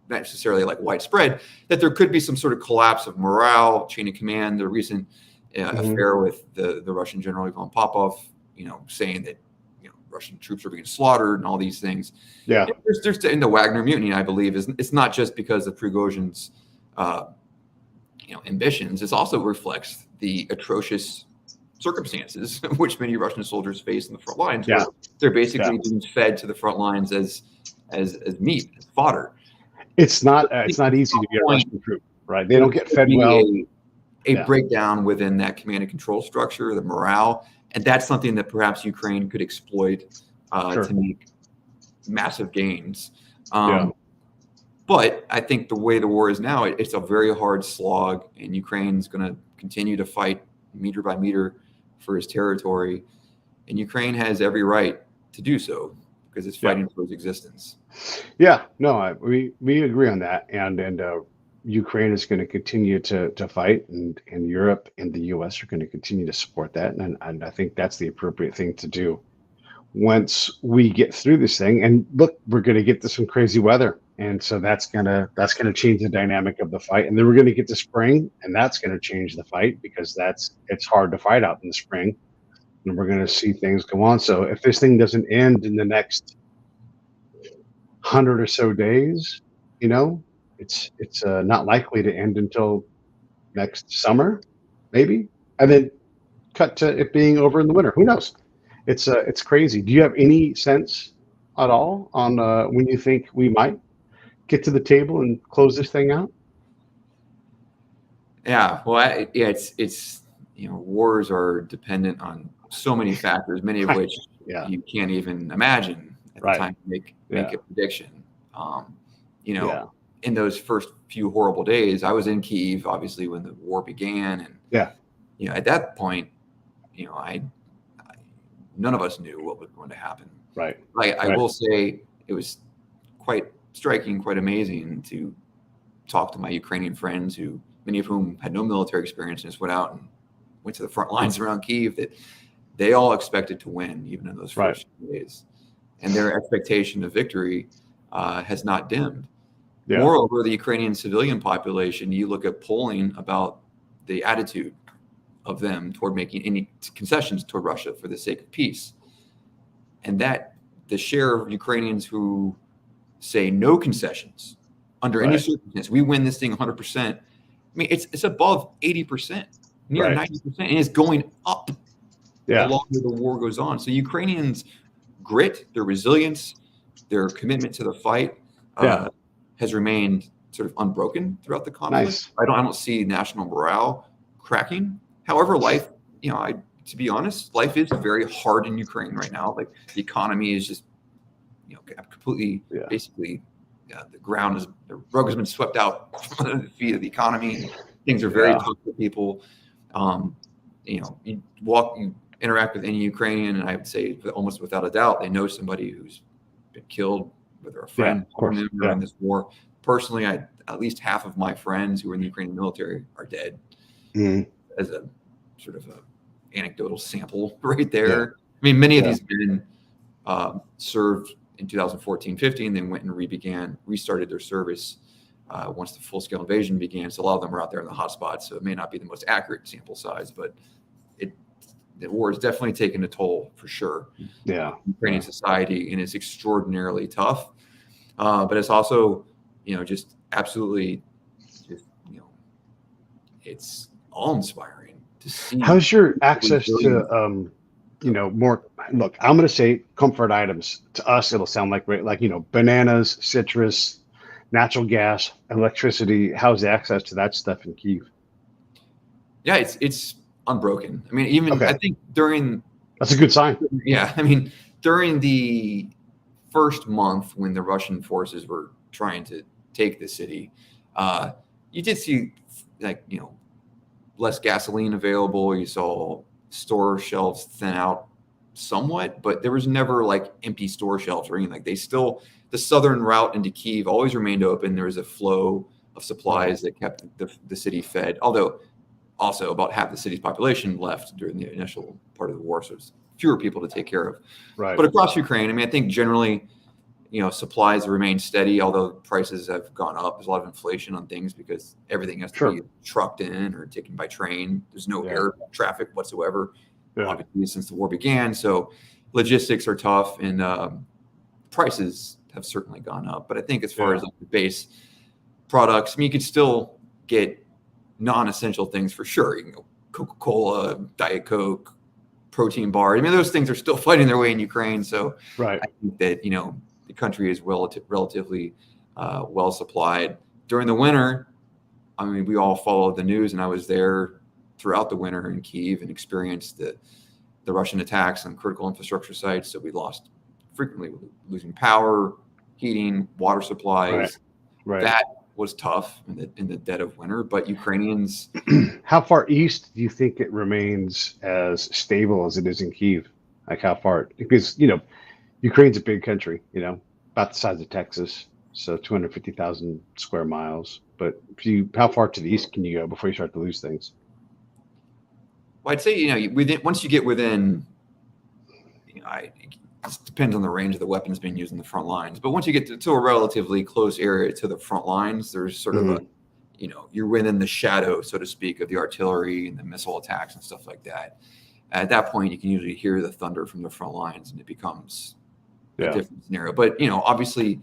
necessarily like widespread, that there could be some sort of collapse of morale, chain of command. The recent affair with the Russian general Ivan Popov, saying that Russian troops are being slaughtered and all these things. Yeah, there's in the Wagner mutiny, I believe, it's not just because of Prigozhin's ambitions. It also reflects the atrocious circumstances which many Russian soldiers face in the front lines. Yeah, they're basically being fed to the front lines as meat, as fodder. It's not easy to be a Russian troop, right? They don't get fed well. A breakdown within that command and control structure, the morale. And that's something that perhaps Ukraine could exploit to make massive gains. But I think the way the war is now, it's a very hard slog, and Ukraine's going to continue to fight meter by meter for its territory. And Ukraine has every right to do so because it's fighting for its existence. Yeah, no, we agree on that, and Ukraine is going to continue to fight, and Europe and the U.S. are going to continue to support that, and I think that's the appropriate thing to do once we get through this thing. And look, we're going to get to some crazy weather, and so that's gonna change the dynamic of the fight, and then we're going to get to spring, and that's going to change the fight because it's hard to fight out in the spring, and we're going to see things go on. So if this thing doesn't end in the next 100 or so days, it's not likely to end until next summer, maybe, and then cut to it being over in the winter. Who knows? It's crazy. Do you have any sense at all on when you think we might get to the table and close this thing out? Yeah, well, it's wars are dependent on so many factors, many of which Yeah. you can't even imagine at the Right. time to make Yeah. a prediction. Yeah. In those first few horrible days, I was in Kyiv, obviously, when the war began, and Yeah. at that point, I none of us knew what was going to happen. Right. I Right. will say it was quite striking, quite amazing to talk to my Ukrainian friends, who many of whom had no military experience and just went out and went to the front lines around Kyiv, that they all expected to win even in those first few days, and their expectation of victory has not dimmed. Yeah. Moreover, the Ukrainian civilian population, you look at polling about the attitude of them toward making any concessions toward Russia for the sake of peace, and that the share of Ukrainians who say no concessions under any Right. circumstance, we win this thing 100%. I mean, it's above 80%, near Right. 90%, and it's going up the Yeah. longer the war goes on. So Ukrainians' grit, their resilience, their commitment to the fight Yeah. has remained sort of unbroken throughout the conflict. Nice. I don't see national morale cracking. However, life, to be honest, life is very hard in Ukraine right now. Like, the economy is just, completely, Yeah. basically, the rug has been swept out from under the feet of the economy. Things are very Yeah. tough for people. You interact with any Ukrainian, and I would say almost without a doubt, they know somebody who's been killed, whether a friend of course. or member in this war. Personally, at least half of my friends who are in the Ukrainian military are dead. Mhm. As a sort of a anecdotal sample right there. I mean, many of these men served in 2014-15, then went and restarted their service once the full-scale invasion began. So a lot of them are out there in the hot spots. So it may not be the most accurate sample size, but the war has definitely taken a toll for sure. Yeah. Ukrainian society, and it's extraordinarily tough. But it's also, just absolutely, it's awe-inspiring to see. How's your access to more? Look, I'm going to say comfort items. To us, it'll sound like bananas, citrus, natural gas, electricity. How's the access to that stuff in Kyiv? Yeah, it's unbroken. I mean, even I think that's a good sign. Yeah, I mean, during the first month when the Russian forces were trying to take the city, you did see less gasoline available. You saw store shelves thin out somewhat, but there was never empty store shelves or anything. The southern route into Kyiv always remained open. There was a flow of supplies that kept the city fed, although also about half the city's population left during the initial part of the war, so there's fewer people to take care of. Right. But across Ukraine, I mean, I think generally, supplies remain steady, although prices have gone up. There's a lot of inflation on things because everything has to be trucked in or taken by train. There's no air traffic whatsoever, obviously, since the war began. So logistics are tough, and prices have certainly gone up. But I think as far as the base products, I mean, you could still get non-essential things for sure. You can go Coca-Cola, Diet Coke, protein bar. I mean, those things are still fighting their way in Ukraine. So I think that, the country is relatively well supplied. During the winter, I mean, we all followed the news, and I was there throughout the winter in Kyiv and experienced the Russian attacks on critical infrastructure sites. So we frequently losing power, heating, water supplies. Right. That was tough in the dead of winter, but Ukrainians. How far east do you think it remains as stable as it is in Kyiv? Like how far? Because, Ukraine's a big country, about the size of Texas, so 250,000 square miles. But how far to the east can you go before you start to lose things? Well, I'd say, once you get within, it depends on the range of the weapons being used in the front lines. But once you get to a relatively close area to the front lines, there's sort of you're within the shadow, so to speak, of the artillery and the missile attacks and stuff like that. At that point, you can usually hear the thunder from the front lines, and it becomes a different scenario. But, obviously,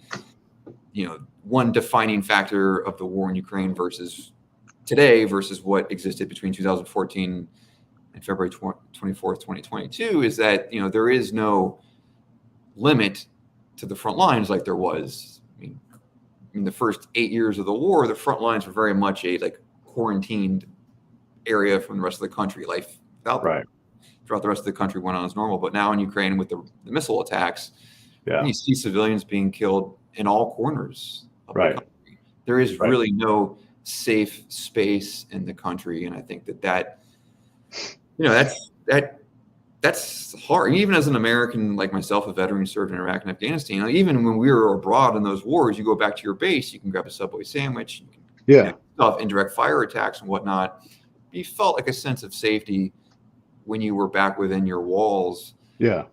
one defining factor of the war in Ukraine versus today versus what existed between 2014 and February 24th, 2022 is that, there is no limit to the front lines like there was. I mean, the first 8 years of the war, the front lines were very much a quarantined area from the rest of the country. Life throughout the rest of the country went on as normal. But now in Ukraine, with the missile attacks, you see civilians being killed in all corners of the country. There is really no safe space in the country, and I think that's hard. Even as an American like myself, a veteran who served in Iraq and Afghanistan, even when we were abroad in those wars, you go back to your base, you can grab a Subway sandwich, you can stuff, indirect fire attacks and whatnot. You felt like a sense of safety when you were back within your walls. Yeah.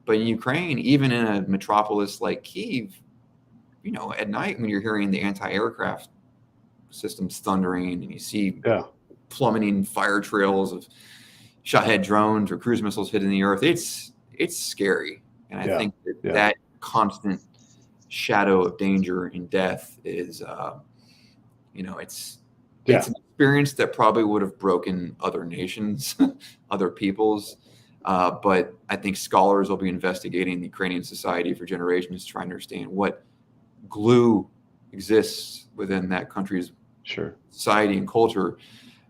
But in Ukraine, even in a metropolis like Kyiv, at night when you're hearing the anti-aircraft systems thundering and you see plummeting fire trails of Shahed drones or cruise missiles hitting the earth, it's scary. And I think that constant shadow of danger and death is, it's an experience that probably would have broken other nations, other peoples. But I think scholars will be investigating the Ukrainian society for generations to try and understand what glue exists within that country's society and culture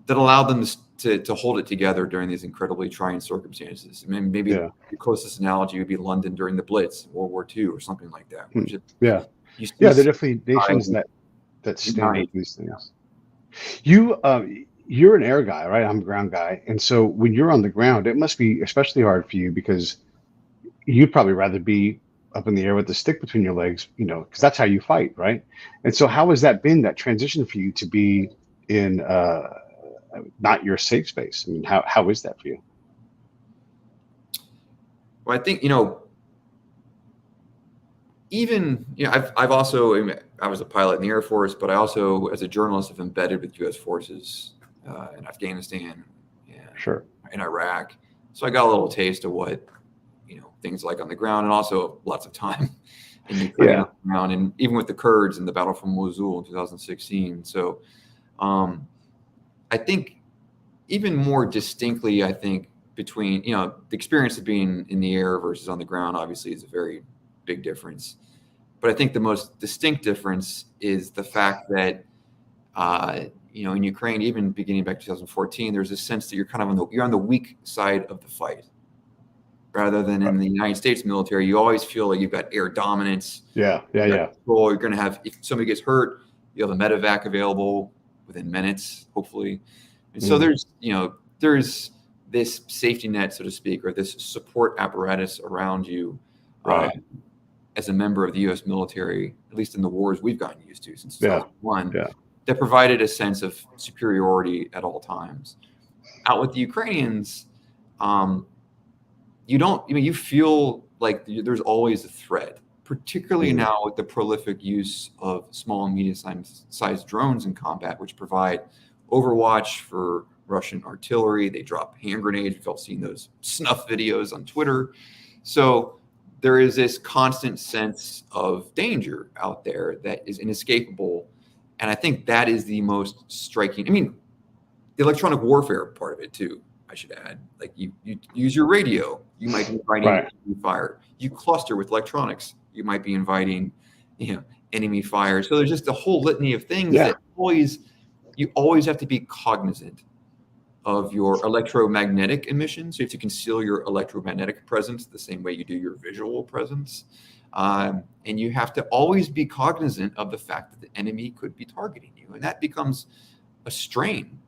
that allowed them to hold it together during these incredibly trying circumstances. I mean, maybe the closest analogy would be London during the Blitz, World War II, or something like that. They're definitely nations that stand up these things. You're an air guy, right? I'm a ground guy. And so when you're on the ground, it must be especially hard for you because you'd probably rather be up in the air with the stick between your legs, because that's how you fight, right? And so how has that been, that transition for you to be in not your safe space? I mean, how is that for you? Well, I think, I've also, I was a pilot in the Air Force, but I also, as a journalist, have embedded with U.S. forces in Afghanistan and in Iraq. So I got a little taste of what, things like on the ground, and also lots of time in Ukraine on the ground, and even with the Kurds in the battle from Mosul in 2016. So I think even more distinctly, between, the experience of being in the air versus on the ground obviously is a very big difference. But I think the most distinct difference is the fact that, in Ukraine, even beginning back in 2014, there's a sense that you're kind of you're on the weak side of the fight. Rather than in the United States military, you always feel like you've got air dominance. You're going to have, if somebody gets hurt, you have a medevac available within minutes, hopefully. And so there's this safety net, so to speak, or this support apparatus around you as a member of the U.S. military, at least in the wars we've gotten used to since 2001, that provided a sense of superiority at all times. Out with the Ukrainians, you feel like there's always a threat, particularly now with the prolific use of small and medium-sized drones in combat, which provide overwatch for Russian artillery. They drop hand grenades. We've all seen those snuff videos on Twitter. So there is this constant sense of danger out there that is inescapable. And I think that is the most striking. I mean, the electronic warfare part of it too, I should add. Like you use your radio, you might be inviting enemy fire. You cluster with electronics, you might be inviting, enemy fire. So there's just a whole litany of things that you always have to be cognizant of your electromagnetic emissions. So you have to conceal your electromagnetic presence the same way you do your visual presence. And you have to always be cognizant of the fact that the enemy could be targeting you. And that becomes a strain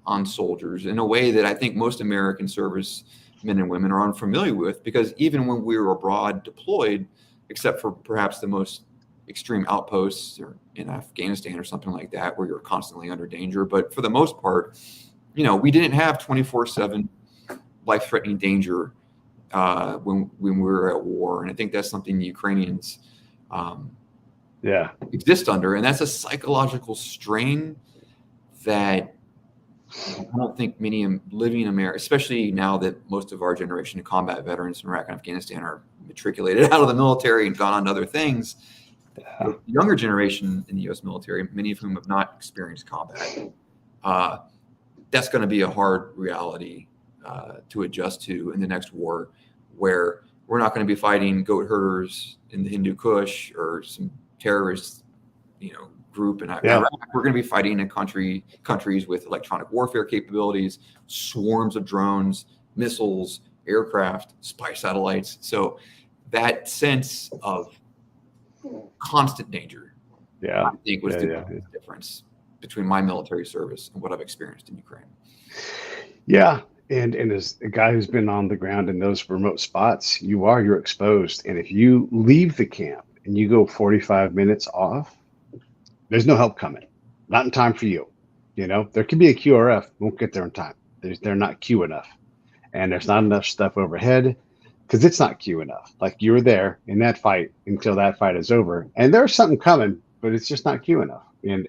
on soldiers in a way that I think most American service men and women are unfamiliar with, because even when we were abroad deployed, except for perhaps the most extreme outposts or in Afghanistan or something like that, where you're constantly under danger. But for the most part, we didn't have 24/7 life-threatening danger when we were at war. And I think that's something the Ukrainians exist under. And that's a psychological strain that I don't think many living in America, especially now that most of our generation of combat veterans in Iraq and Afghanistan are matriculated out of the military and gone on to other things. The younger generation in the U.S. military, many of whom have not experienced combat, that's going to be a hard reality to adjust to in the next war, where we're not going to be fighting goat herders in the Hindu Kush or some terrorist, group in Iraq. We're going to be fighting in countries with electronic warfare capabilities, swarms of drones, missiles, aircraft, spy satellites. So that sense of constant danger, I think, was the difference between my military service and what I've experienced in Ukraine. Yeah. And as a guy who's been on the ground in those remote spots, you're exposed. And if you leave the camp and you go 45 minutes off, there's no help coming. Not in time for you. There could be a QRF, won't get there in time. They're not Q enough. And there's not enough stuff overhead because it's not Q enough. Like, you were there in that fight until that fight is over. And there's something coming, but it's just not Q enough. And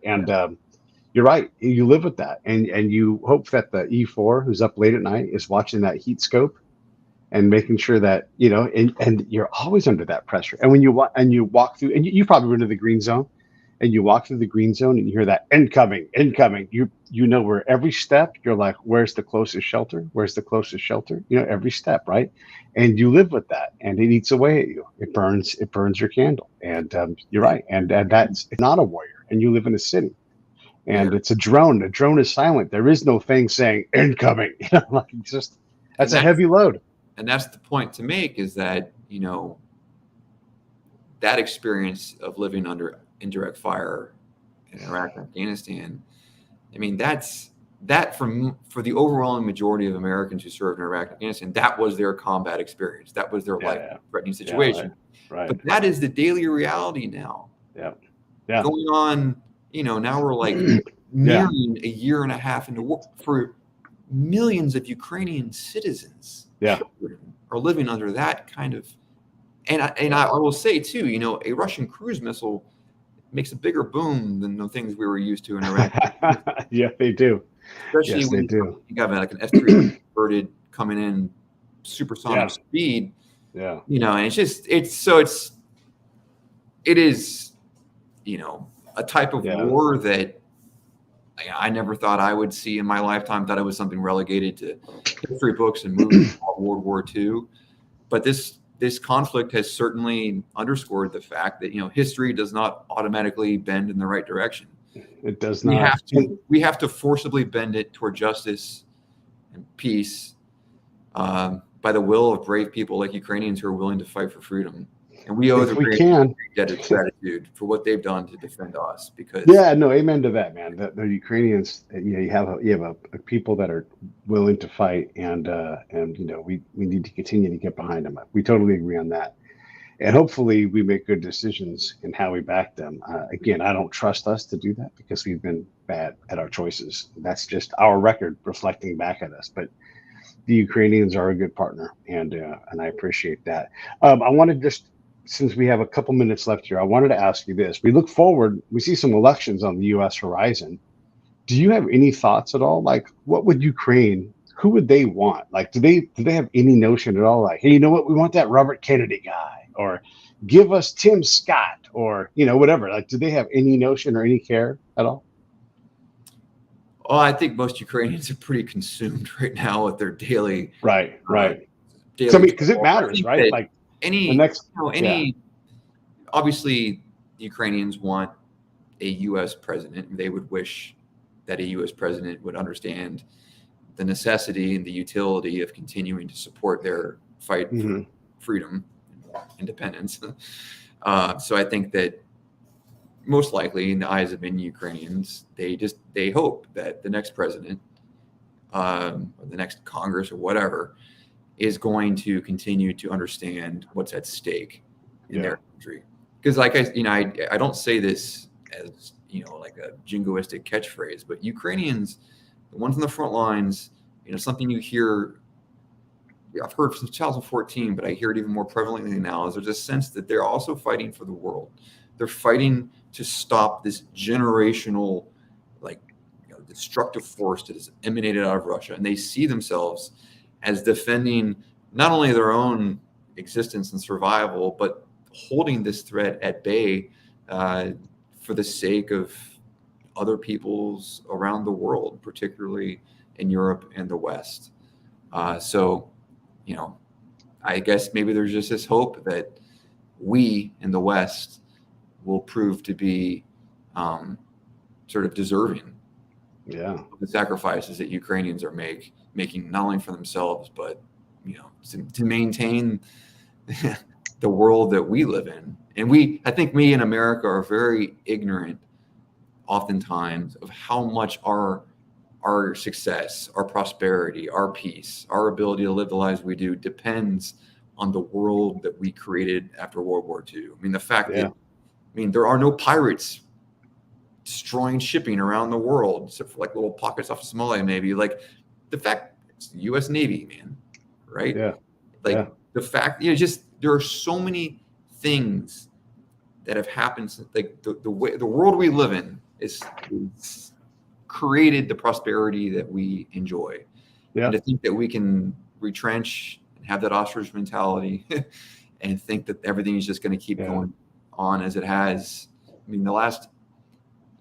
you're right. You live with that. And you hope that the E4 who's up late at night is watching that heat scope and making sure that, and you're always under that pressure. And when you walk through, and you probably went to the green zone, and you walk through the green zone and you hear that incoming, where every step you're like, where's the closest shelter? Where's the closest shelter? Every step, right? And you live with that, and it eats away at you. It burns your candle. And you're right. And that's not a warrior, and you live in a city, and it's a drone. The drone is silent. There is no thing saying incoming. That's a heavy load. And that's the point to make, is that, that experience of living under indirect fire in Iraq and Afghanistan, I mean, that for the overwhelming majority of Americans who served in Iraq and Afghanistan, that was their combat experience. That was their life-threatening situation. Right. But that is the daily reality now. Yeah. Going on, now we're like nearing a year and a half into war for millions of Ukrainian citizens. Are living under that kind of, and I will say too, a Russian cruise missile makes a bigger boom than the things we were used to in Iraq. Yeah, they do. Especially when you have like an F-3 converted coming in supersonic speed. Yeah. And it is, a type of war that I never thought I would see in my lifetime. Thought it was something relegated to history books and movies about World War II. But this conflict has certainly underscored the fact that, history does not automatically bend in the right direction. It does not. We have to forcibly bend it toward justice and peace by the will of brave people like Ukrainians who are willing to fight for freedom. And we owe them gratitude for what they've done to defend us. Because amen to that, man. The Ukrainians, you have a people that are willing to fight, and we need to continue to get behind them. We totally agree on that, and hopefully we make good decisions in how we back them. Again, I don't trust us to do that because we've been bad at our choices. That's just our record reflecting back at us, but the Ukrainians are a good partner, and I appreciate that. I want to just, since we have a couple minutes left here, I wanted to ask you this. We look forward, we see some elections on the U.S. horizon. Do you have any thoughts at all? Like, what would Ukraine, who would they want? Like, do they have any notion at all? Like, hey, you know what? We want that Robert Kennedy guy, or give us Tim Scott, or, whatever. Like, do they have any notion or any care at all? Oh, I think most Ukrainians are pretty consumed right now with their daily. Right. So, because it matters, right? Like, obviously the Ukrainians want a U.S. president. They would wish that a U.S. president would understand the necessity and the utility of continuing to support their fight for freedom, independence. So I think that most likely, in the eyes of many Ukrainians, they hope that the next president, or the next Congress, or whatever, is going to continue to understand what's at stake in their country. Because, like I don't say this as like a jingoistic catchphrase, but Ukrainians, the ones on the front lines, something you hear. I've heard since 2014, but I hear it even more prevalently now. Is there's a sense that they're also fighting for the world. They're fighting to stop this generational, destructive force that has emanated out of Russia, and they see themselves as defending not only their own existence and survival, but holding this threat at bay for the sake of other peoples around the world, particularly in Europe and the West. So, I guess maybe there's just this hope that we in the West will prove to be sort of deserving of the sacrifices that Ukrainians are making, not only for themselves, but to maintain the world that we live in. And I think we in America are very ignorant oftentimes of how much our success, our prosperity, our peace, our ability to live the lives we do depends on the world that we created after World War II. I mean, the fact that, there are no pirates destroying shipping around the world, except for little pockets off of Somalia, maybe. The fact it's the U.S. Navy, man, right? The fact, just there are so many things that have happened since, the way the world we live in is created the prosperity that we enjoy. And to think that we can retrench and have that ostrich mentality and think that everything is just going to keep going on as it has. I mean, the last,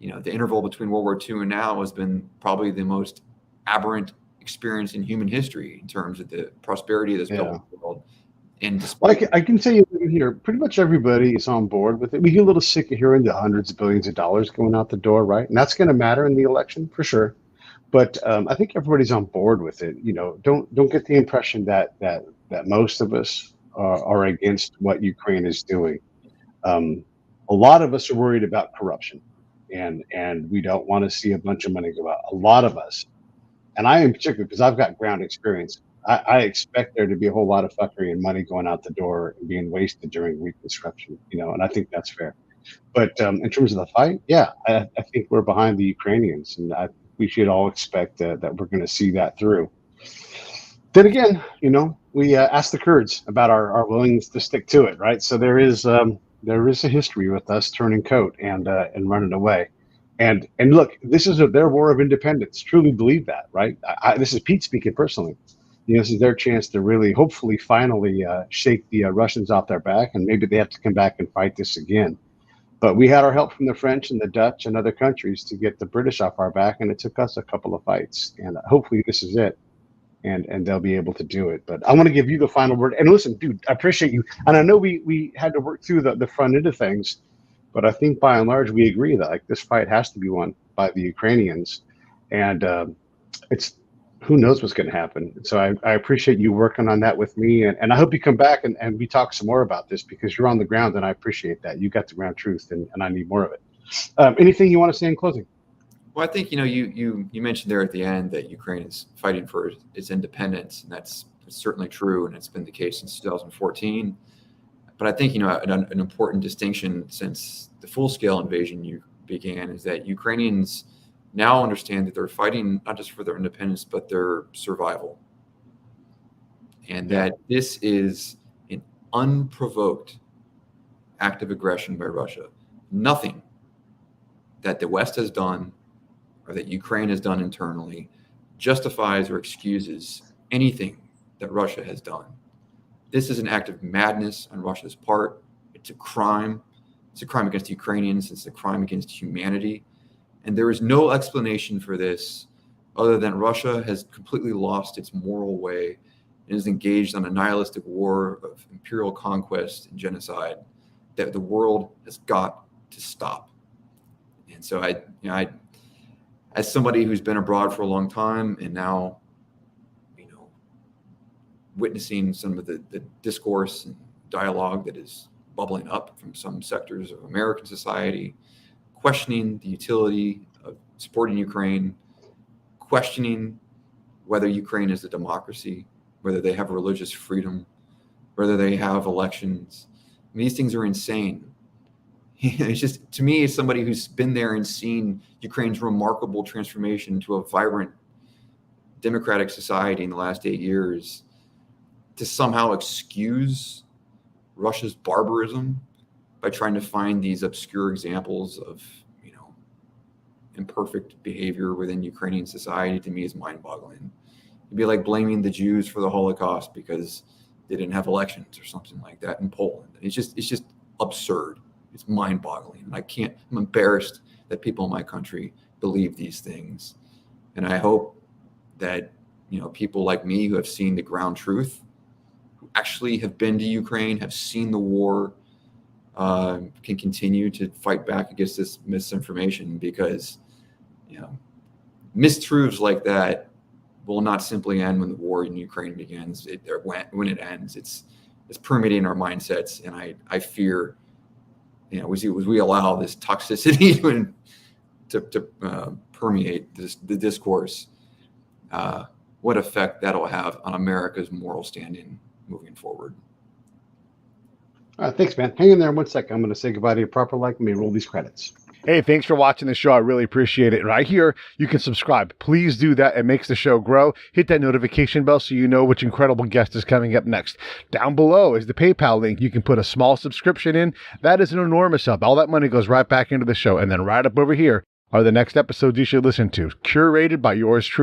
the interval between World War II and now has been probably the most aberrant experience in human history in terms of the prosperity that's built in the world. And I can tell you here, pretty much everybody is on board with it. We get a little sick of hearing the hundreds of billions of dollars going out the door, right? And that's going to matter in the election for sure. But I think everybody's on board with it. Don't get the impression that most of us are against what Ukraine is doing. A lot of us are worried about corruption, and we don't want to see a bunch of money go out. A lot of us, and I in particular, because I've got ground experience, I expect there to be a whole lot of fuckery and money going out the door and being wasted during reconstruction, and I think that's fair. But in terms of the fight, I think we're behind the Ukrainians, and we should all expect that we're going to see that through. Then again, we asked the Kurds about our willingness to stick to it, right? So there is a history with us turning coat and running away. And look, this is their war of independence. Truly believe that, right? This is Pete speaking personally. This is their chance to really, hopefully, finally shake the Russians off their back, and maybe they have to come back and fight this again. But we had our help from the French and the Dutch and other countries to get the British off our back, and it took us a couple of fights. And hopefully this is it, and they'll be able to do it. But I want to give you the final word. And listen, dude, I appreciate you. And I know we had to work through the front end of things, but I think by and large we agree that this fight has to be won by the Ukrainians, and it's. Who knows what's going to happen? So I appreciate you working on that with me. And I hope you come back and we talk some more about this, because you're on the ground, and I appreciate that. You got the ground truth, and I need more of it. Anything you want to say in closing? Well, I think, you mentioned there at the end that Ukraine is fighting for its independence, and that's certainly true, and it's been the case since 2014. But I think, an important distinction since the full-scale invasion began is that Ukrainians now understand that they're fighting not just for their independence, but their survival. And that this is an unprovoked act of aggression by Russia. Nothing that the West has done or that Ukraine has done internally justifies or excuses anything that Russia has done. This is an act of madness on Russia's part. It's a crime. It's a crime against Ukrainians. It's a crime against humanity. And there is no explanation for this other than Russia has completely lost its moral way and is engaged on a nihilistic war of imperial conquest and genocide that the world has got to stop. And so I as somebody who's been abroad for a long time and now witnessing some of the discourse and dialogue that is bubbling up from some sectors of American society, questioning the utility of supporting Ukraine, questioning whether Ukraine is a democracy, whether they have religious freedom, whether they have elections. I mean, these things are insane. It's just, to me, as somebody who's been there and seen Ukraine's remarkable transformation into a vibrant democratic society in the last 8 years, to somehow excuse Russia's barbarism by trying to find these obscure examples of, imperfect behavior within Ukrainian society, to me is mind-boggling. It'd be like blaming the Jews for the Holocaust because they didn't have elections or something like that in Poland. It's just absurd. It's mind-boggling. I'm embarrassed that people in my country believe these things. And I hope that, people like me who have seen the ground truth, who actually have been to Ukraine, have seen the war, can continue to fight back against this misinformation, because, mistruths like that will not simply end when the war in Ukraine begins. When it ends, it's permeating our mindsets, and I fear, as we allow this toxicity to permeate the discourse, what effect that'll have on America's moral standing moving forward. All right, thanks, man. Hang in there 1 second. I'm going to say goodbye to your proper like. Let me roll these credits. Hey, thanks for watching the show. I really appreciate it. Right here, you can subscribe. Please do that. It makes the show grow. Hit that notification bell so you know which incredible guest is coming up next. Down below is the PayPal link. You can put a small subscription in. That is an enormous help. All that money goes right back into the show. And then right up over here are the next episodes you should listen to, curated by yours truly.